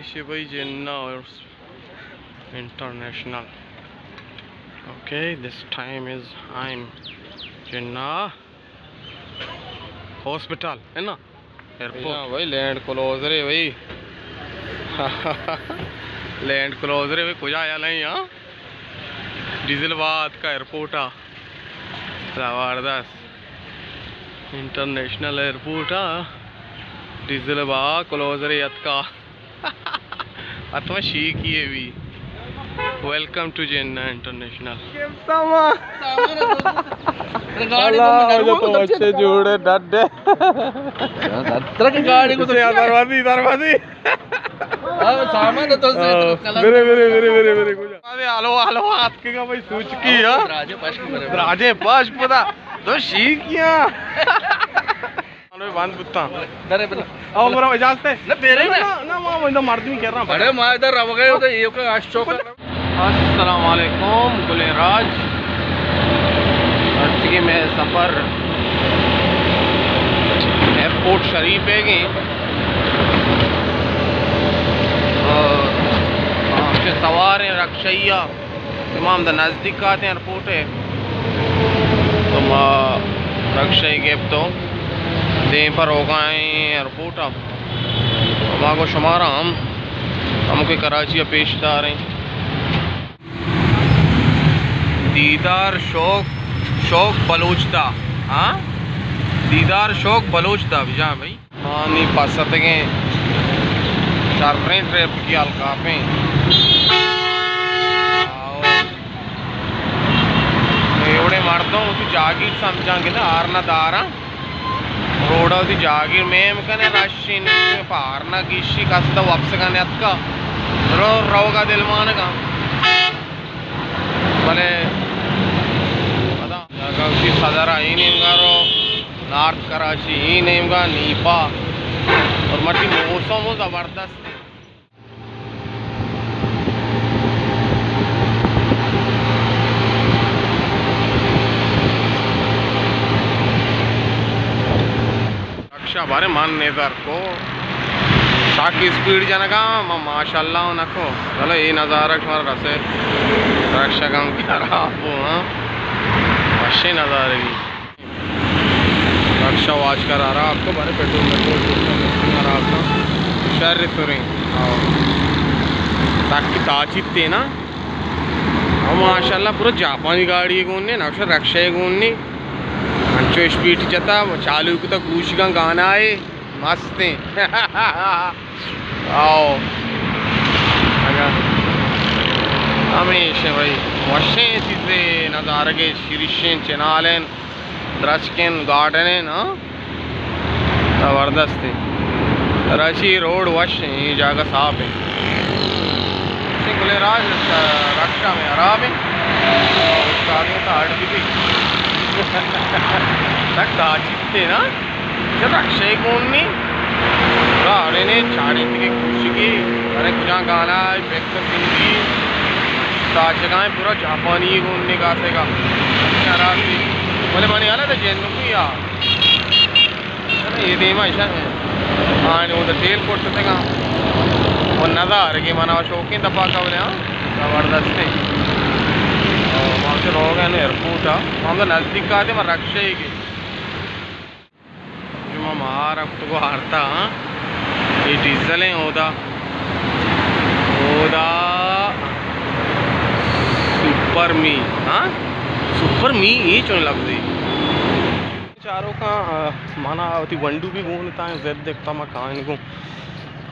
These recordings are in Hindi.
Shibai Jinnah International. Okay, this time is I'm Jinnah Hospital है ना एयरपोर्ट भाई लैंड क्लोजर है भाई लैंड क्लोजर है भाई कुछ आया नहीं यहाँ डीजलबाद का एयरपोर्ट आ जबरदस्त इंटरनेशनल एयरपोर्ट आ डीजलबाद क्लोजर है का अथवा शीक ये भी वेलकम टू जिन्ना इंटरनेशनल अच्छे जोड़े डड्डे गाड़ी को तो दरवाजी दरवाजी सामान तो मेरे मेरे मेरे मेरे मेरे कुछ आलो आलो हाथ के का भाई सूच की है राजे पास पता तो शीकिया बांध पुत्ता दरे बना आओ मेरा इजाजत है ना बेरे ना मां मैं तो मर्द नहीं कह रहा बड़े मां इधर रह गए तो ये का आशोक अस्सलाम वालेकुम गुलेराज आज की मैं सफ़र एयरपोर्ट शरीफ है कि सवार हैं रक्षैया तमाम द नज़दीक आते हैं एयरपोर्ट है तो रक्षई गेप तो दे पर हो गए एयरपोर्ट अब माँ को शुमारा हम कोई कराची पेशदार हैं दीदार शौक बलोचता हाँ दीदार शौक बलोचता भैया भाई हाँ नहीं पास सके शार्परें ट्रिप की अलकापें एवढे मारता हूँ तू जागीर समझांगे ना आरना दारा रोडा होती जागीर में कने राशी पारना गिशी कसता वापस कने अतका रव का दिल मान का भले उसी सदर ही नेमगारो नॉर्थ कराची ही नेमगा नीपा और मटी मौसम जबरदस्त है रक्षा बारे मानने दर को साकी स्पीड जनका माशाल्लाह नको चलो ये नज़ारा तुम्हारा रसे रक्षा काम की आपको हाँ अच्छे नज़ारे की रक्षा वाच कर आ रहा आपको बारे पेट्रोल आ रहा आपका शहर सुरें ताकि ताचित थे ना और माशाल्लाह पूरा जापानी गाड़ी गुन्ने नक्शा रक्षा गुन्ने अंचो स्पीड जता चालू को तो कुछ का गाना है मस्त है आओ हमेशा भाई वशे चीज़ें नज़ारे के शीर्षें चनालें द्रचकें गार्डन ना ज़बरदस्त है रांची रोड वश ये जगह साफ है गुलेराज रक्षा में आराम है उसका हार्ट भी थी चित्ते ना रक्षा कौन नहीं गाड़े ने चाड़े के खुशी की अरे कुछ गाना व्यक्त सिंधी ताजगाएं पूरा जापानी घूमने का सेगा बोले बनी आला तो जैन को यार ये देमा ऐसा है हाँ वो तो तेल कोट थे कहाँ और नज़ारे की मना शौकीन दबा का बोले हाँ ज़बरदस्त है वहाँ से लोग हैं एयरपोर्ट आ वहाँ तो नज़दीक आते मैं रक्षा ही की जो मैं मार अब तो को हारता हाँ ये डीजल है ओदा सुपर मी हाँ सुपर मी ये चुन लगती चारों का माना होती वंडू भी घूमता है जेब देखता मैं कहाँ इनको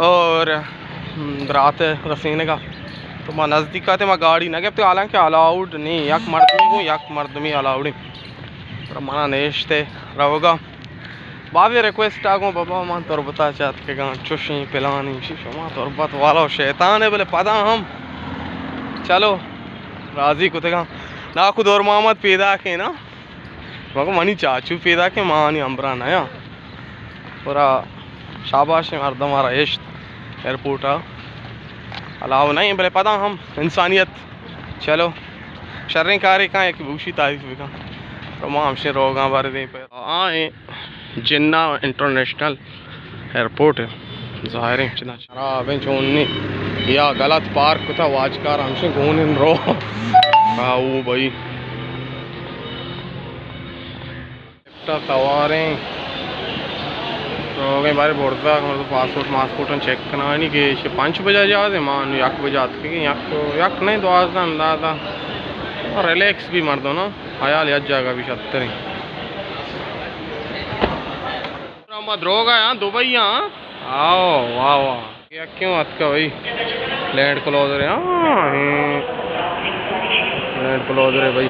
और रात रसीने का तो मैं नज़दीक आते मैं गाड़ी ना तो हालांकि अलाउड नहीं यक मर्दमी को यक मर्दमी अलाउड पर मना नेश्ते रहोगा बाबे रिक्वेस्ट आगो बाबा मां तोर बता चाहत के गां चुशी पिलानी शीशमा तोर बत वाला शैतान है बोले पता हम चलो राजी को तेगा ना खुद और मोहम्मद पैदा के ना मको मनी चाचू पैदा के मानी अम्बरा नया पूरा शाबाश है मर्द हमारा इश्क एयरपोर्ट आ अलाव नहीं बोले पता हम इंसानियत चलो शर्रें कार्य का एक भूषी तारीफ का तमाम से रोगा बारे दे पे आए जिन्ना इंटरनेशनल एयरपोर्ट है ज़ाहिर चना खराब चोनी या गलत पार्क था वाजकार हमसे कौन इन रो वो भाई सवारें तो बारे बोलता मतलब पासपोर्ट मासपोर्ट चेक करना नहीं कि 5 बजे जाते मान 1 बजे आते यक नहीं तो आज अंदाजा और रिलैक्स भी मर दो ना ख्याल याद जाएगा भी 76 रोगा यहाँ दुबई यहाँ आओ वाह वाह क्या क्यों का भाई लैंड क्लोजर है लैंड क्लोजर है भाई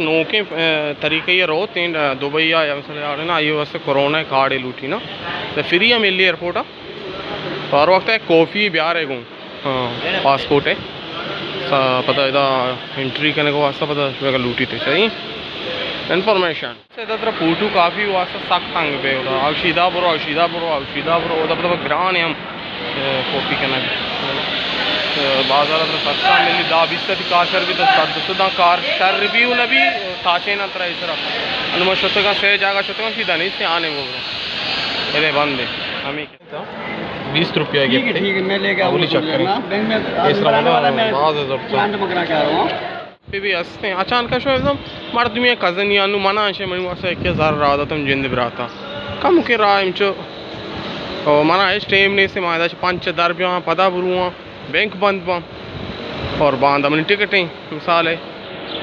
नो के तरीके ये रो तीन दुबई या मसले ना ये वैसे कोरोना कार्ड है लूटी ना तो फ्री है मिली एयरपोर्ट और वक्त है कॉफ़ी ब्याह है गूँ हाँ पासपोर्ट है पता इधर एंट्री करने को वास्ता पता लूटी थे सही इन्फॉर्मेशन इधर पूटू काफ़ी वास्ता सख्त अंग पे होता अवशीदापुर मतलब ग्रान है हम कॉपी करना बाजार सस्ता मिली दा बिस्तर काशर भी सदा कार शर रिव्यू न भी ताचे न तरह इस तरह अनुमा शतका से जागा शतका सीधा नहीं से आने वो ये बंद है हमें 20 रुपया की मैं लेके बोली चक्कर इस भी हंसते अचानक शो एकदम मर्द में कज़न या मना अशे मैं असं 1000 राहता तुम जिंद राहता कम के रहा इमचो मना इस टाइम नहीं से मायदा 5-10 रुपया पता बुरुआ बैंक बंद पा और बांधा मैंने टिकटें मिसाल है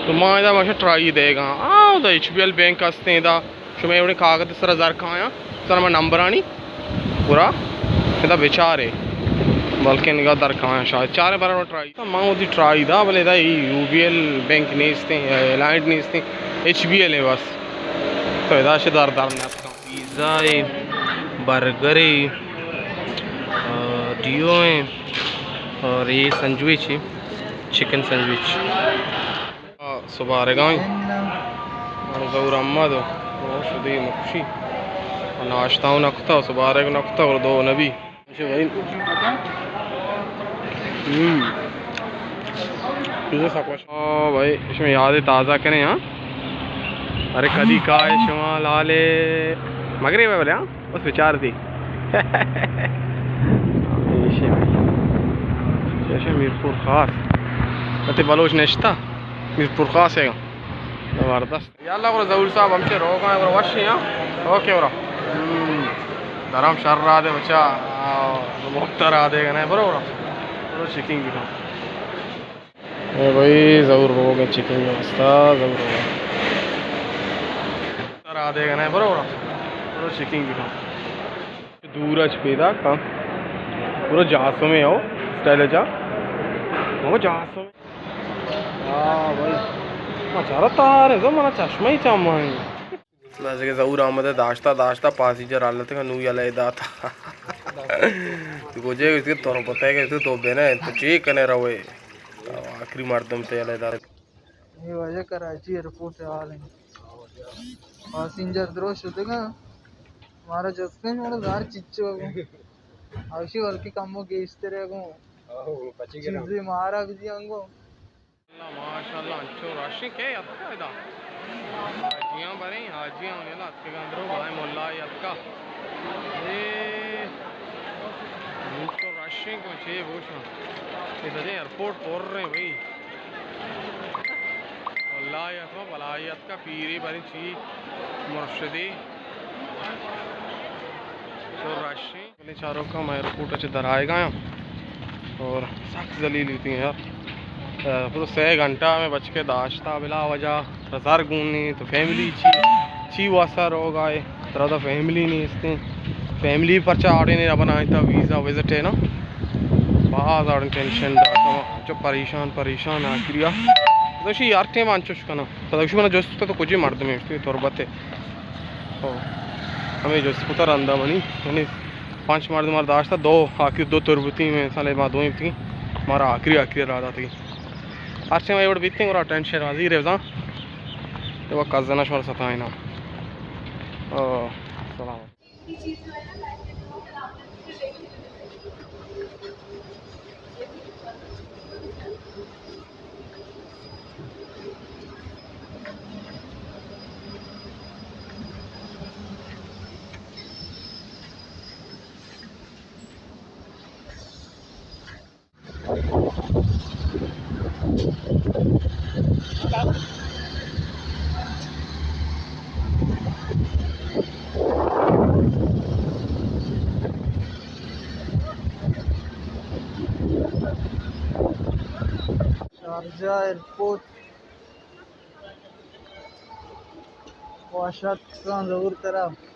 तो मायदा माशा ट्राई देगा तो HBL बैंक हंसते दा शो मैं एवढे कागज सर 1000 खाया सर मैं नंबर आनी पूरा इधर विचार है बल्कि निगाह दर कहाँ शायद 4 बार ट्राई माँ वो ट्राई था बोले था UBL बैंक नहीं इसते एलाइंट नहीं इसते HBL है बस तो इधर से दर पिज़्ज़ा है बर्गर है डियो है और ये सैंडविच है चिकन सैंडविच सुबह रहेगा ज़रूर अम्मा तो शुदी मक्शी नाश्ता नख्ता सुबह रहेगा नख्ता और 2 नबी भाई इसमें याद ताज़ा करें यहाँ अरे कदी का शुमा लाले मगरे बोले हाँ बस विचार थी मीरपुर खास अति बलोच नश्ता मीरपुर खास है ज़बरदस्त याल्ला को ज़रूर साहब हमसे रोका है वश यहाँ ओके और धर्म शर रहा दे बच्चा मुख्तर आ देगा ना बरोबर चिकिंग भी खाओ भाई ज़रूर रोगे चिकिंग मस्ता ज़रूर होगा आ देगा ना बरोबर चिकिंग भी खाओ दूर अच पेदा का पूरा जहाज़ों में आओ स्टाइल जा वो जहाज़ों में हाँ भाई मचारा तार है तो मना चश्मा ही चामा है वैसे ज़रूर आमद है दाश्ता पासीजर हालत का नू याला दाता तो गोजे इसके तौर पता है कि इसके तो बेना तो चेक करने रहो आखिरी मर्दम ते याला दार ये वजह कराची एयरपोर्ट से आ रहे हैं पैसेंजर द्रोश होते का हमारा जस्ते में वाला दार चिच्चो आवशी वर्की कामो के इस तरह को चीज़ें मारा भी दियांगो माशाल्लाह अच्छो राशि क्या याद का इधर हाजियाँ बने हाजियाँ होने ला आपके अंदर बड़ा मोल्ला याद का ये तो राशि को चाहिए वो इधर एयरपोर्ट और रहे भाई मोल्ला याद का बलायत का पीरी बनी ची मुर्शिदी तो राशि पहले चारों का मैं एयरपोर्ट अच्छे दर आएगा और सख्त जलील होती हैं यार तो 6 घंटा में बच के दाश्ता बिला वजह रजार घूमनी तो फैमिली ची वासा रोग आए तरह तो फैमिली नहीं इसने फैमिली पर चाड़े नहीं बनाया था वीज़ा विजिट है ना बहुत ज़्यादा टेंशन जो परेशान आखिर तो शी यार टे मान चुका ना तो मैंने जो तो कुछ ही मर्द में तुरबत है हमें जो पुतर अंदा मनी यानी 5 मर्द मार दाश्ता 2 आखिर 2 तुरबती में साले बाद 2 थी हमारा आखिरी रहा थी अच्छे मैं बीतते और टेंशन हाजिर है वहाँ तो वह कज़ना शोर सता है ना सलाम शारजा एयरपोर्ट वाशात जरूर तरफ